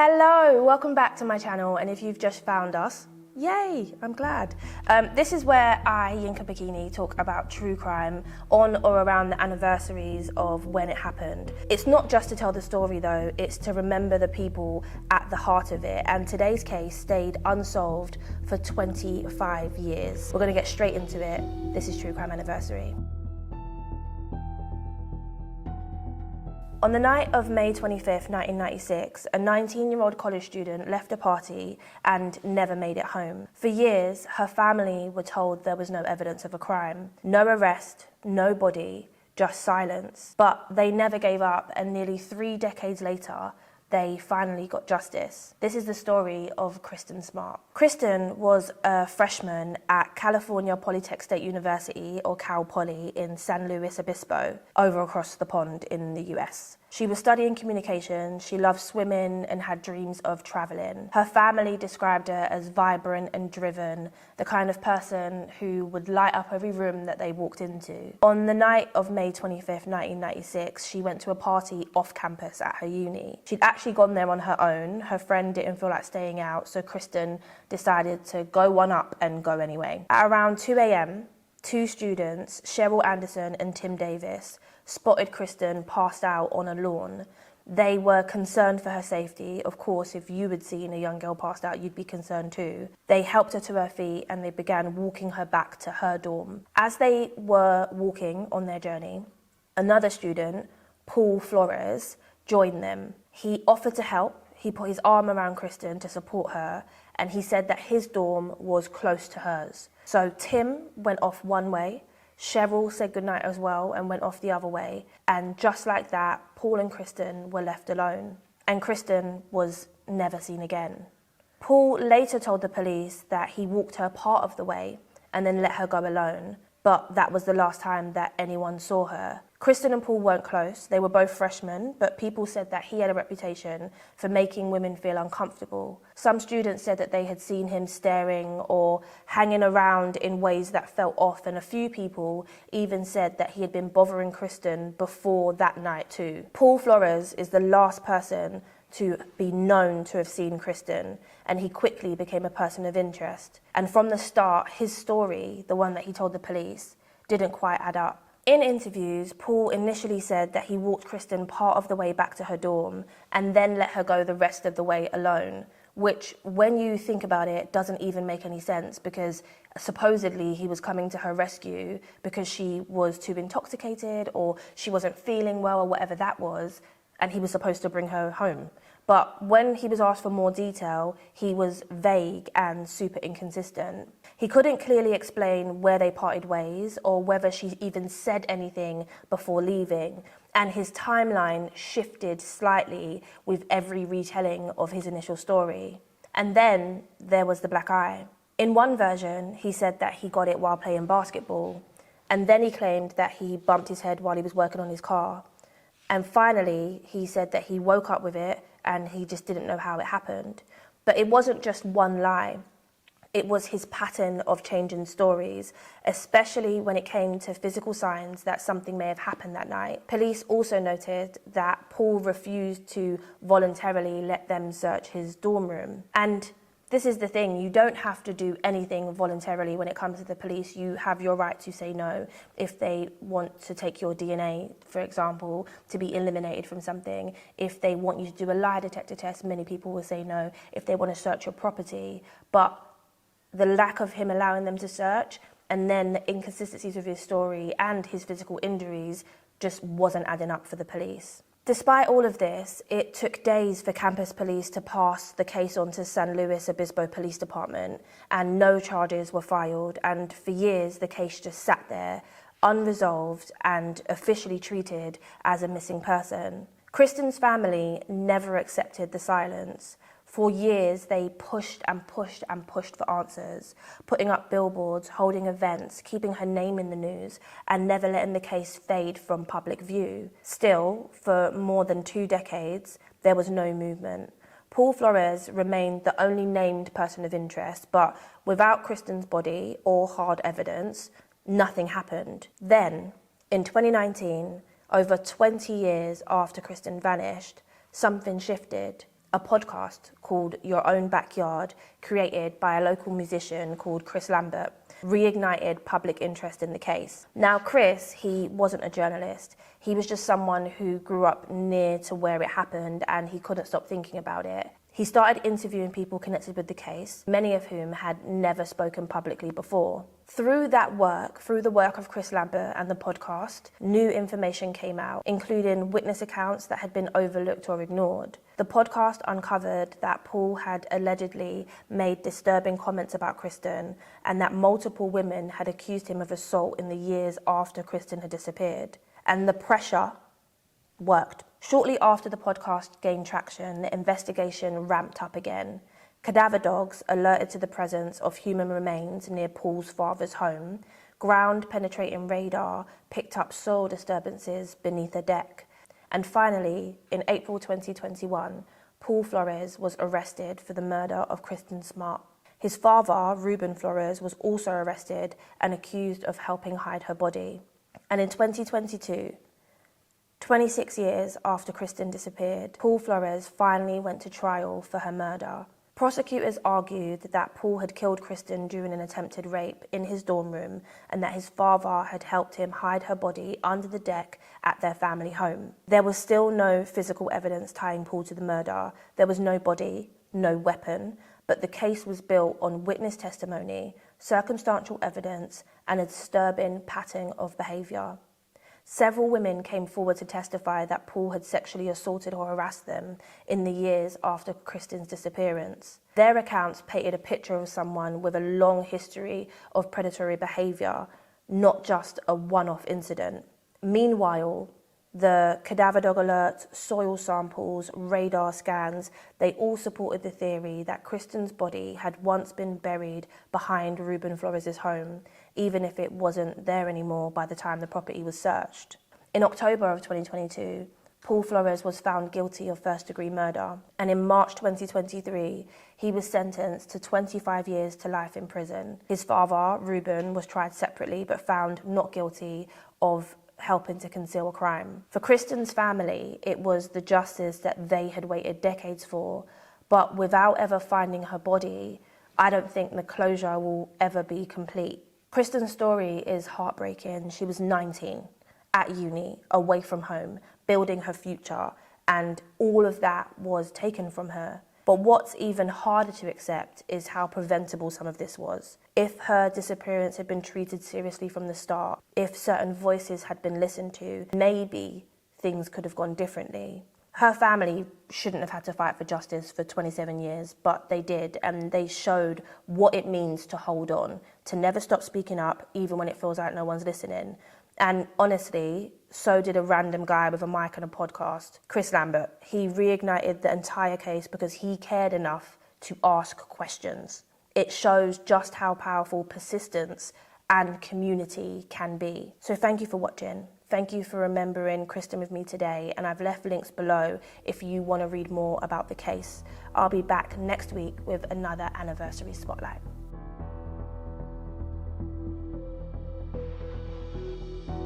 Hello, welcome back to my channel, and if you've just found us, yay, I'm glad. This is where I, Yinka Bikini, talk about true crime on or around the anniversaries of when it happened. It's not just to tell the story though, it's to remember the people at the heart of it, and today's case stayed unsolved for 25 years. We're gonna get straight into it. This is True Crime Anniversary. On the night of May 25th, 1996, a 19-year-old college student left a party and never made it home. For years, her family were told there was no evidence of a crime. No arrest, no body, just silence. But they never gave up, and nearly 3 decades later, they finally got justice. This is the story of Kristin Smart. Kristin was a freshman at California Polytech State University, or Cal Poly, in San Luis Obispo, over across the pond in the US. She was studying communication, she loved swimming and had dreams of traveling. Her family described her as vibrant and driven, the kind of person who would light up every room that they walked into. On the night of May 25th, 1996, she went to a party off campus at her uni. She'd actually gone there on her own. Her friend didn't feel like staying out, so Kristin decided to go one up and go anyway. At around 2 a.m., 2 students, Cheryl Anderson and Tim Davis, spotted Kristin passed out on a lawn. They were concerned for her safety. Of course, if you had seen a young girl passed out, you'd be concerned too. They helped her to her feet and they began walking her back to her dorm. As they were walking on their journey, another student, Paul Flores, joined them. He offered to help. He put his arm around Kristin to support her, and he said that his dorm was close to hers. So Tim went off one way, Cheryl said goodnight as well and went off the other way, and just like that, Paul and Kristin were left alone, and Kristin was never seen again. Paul later told the police that he walked her part of the way and then let her go alone, but that was the last time that anyone saw her. Kristin and Paul weren't close. They were both freshmen, but people said that he had a reputation for making women feel uncomfortable. Some students said that they had seen him staring or hanging around in ways that felt off, and a few people even said that he had been bothering Kristin before that night too. Paul Flores is the last person to be known to have seen Kristin, and he quickly became a person of interest. And from the start, his story, the one that he told the police, didn't quite add up. In interviews, Paul initially said that he walked Kristin part of the way back to her dorm and then let her go the rest of the way alone, which, when you think about it, doesn't even make any sense, because supposedly he was coming to her rescue because she was too intoxicated or she wasn't feeling well or whatever that was, and he was supposed to bring her home. But when he was asked for more detail, he was vague and super inconsistent. He couldn't clearly explain where they parted ways or whether she even said anything before leaving, and his timeline shifted slightly with every retelling of his initial story. And then there was the black eye. In one version, he said that he got it while playing basketball, and then he claimed that he bumped his head while he was working on his car. And finally, he said that he woke up with it and he just didn't know how it happened. But it wasn't just one lie. It was his pattern of changing stories, especially when it came to physical signs that something may have happened that night. Police also noted that Paul refused to voluntarily let them search his dorm room. And this is the thing, you don't have to do anything voluntarily when it comes to the police. You have your right to say no. If they want to take your DNA, for example, to be eliminated from something, if they want you to do a lie detector test, many people will say no. If they want to search your property, but the lack of him allowing them to search, and then the inconsistencies of his story and his physical injuries, just wasn't adding up for the police. Despite all of this, it took days for campus police to pass the case on to San Luis Obispo Police Department, and no charges were filed, and for years the case just sat there, unresolved and officially treated as a missing person. Kristin's family never accepted the silence. For years, they pushed and pushed and pushed for answers, putting up billboards, holding events, keeping her name in the news, and never letting the case fade from public view. Still, for more than 2 decades, there was no movement. Paul Flores remained the only named person of interest, but without Kristin's body or hard evidence, nothing happened. Then, in 2019, over 20 years after Kristin vanished, something shifted. a podcast called Your Own Backyard, created by a local musician called Chris Lambert, reignited public interest in the case. Now, Chris, he wasn't a journalist. He was just someone who grew up near to where it happened, and he couldn't stop thinking about it. He started interviewing people connected with the case, many of whom had never spoken publicly before. Through that work, through the work of Chris Lambert and the podcast, new information came out, including witness accounts that had been overlooked or ignored. The podcast uncovered that Paul had allegedly made disturbing comments about Kristin, and that multiple women had accused him of assault in the years after Kristin had disappeared. And the pressure worked. Shortly after the podcast gained traction, the investigation ramped up again. Cadaver dogs alerted to the presence of human remains near Paul's father's home. Ground-penetrating radar picked up soil disturbances beneath a deck. And finally, in April 2021, Paul Flores was arrested for the murder of Kristin Smart. His father, Ruben Flores, was also arrested and accused of helping hide her body. And in 2022, 26 years after Kristin disappeared, Paul Flores finally went to trial for her murder. Prosecutors argued that Paul had killed Kristin during an attempted rape in his dorm room, and that his father had helped him hide her body under the deck at their family home. There was still no physical evidence tying Paul to the murder. There was no body, no weapon, but the case was built on witness testimony, circumstantial evidence, and a disturbing pattern of behaviour. Several women came forward to testify that Paul had sexually assaulted or harassed them in the years after Kristin's disappearance. Their accounts painted a picture of someone with a long history of predatory behaviour, not just a one-off incident. Meanwhile, the cadaver dog alerts, soil samples, radar scans, they all supported the theory that Kristin's body had once been buried behind Ruben Flores' home, even if it wasn't there anymore by the time the property was searched. In October of 2022, Paul Flores was found guilty of first-degree murder, and in March 2023, he was sentenced to 25 years to life in prison. His father, Ruben, was tried separately but found not guilty of helping to conceal a crime. For Kristin's family, it was the justice that they had waited decades for, but without ever finding her body, I don't think the closure will ever be complete. Kristin's story is heartbreaking. She was 19, at uni, away from home, building her future, and all of that was taken from her. But what's even harder to accept is how preventable some of this was. If her disappearance had been treated seriously from the start, if certain voices had been listened to, maybe things could have gone differently. Her family shouldn't have had to fight for justice for 27 years, but they did, and they showed what it means to hold on, to never stop speaking up, even when it feels like no one's listening. And honestly, so did a random guy with a mic and a podcast, Chris Lambert. He reignited the entire case because he cared enough to ask questions. It shows just how powerful persistence and community can be. So thank you for watching. Thank you for remembering Kristin with me today, and I've left links below if you want to read more about the case. I'll be back next week with another anniversary spotlight.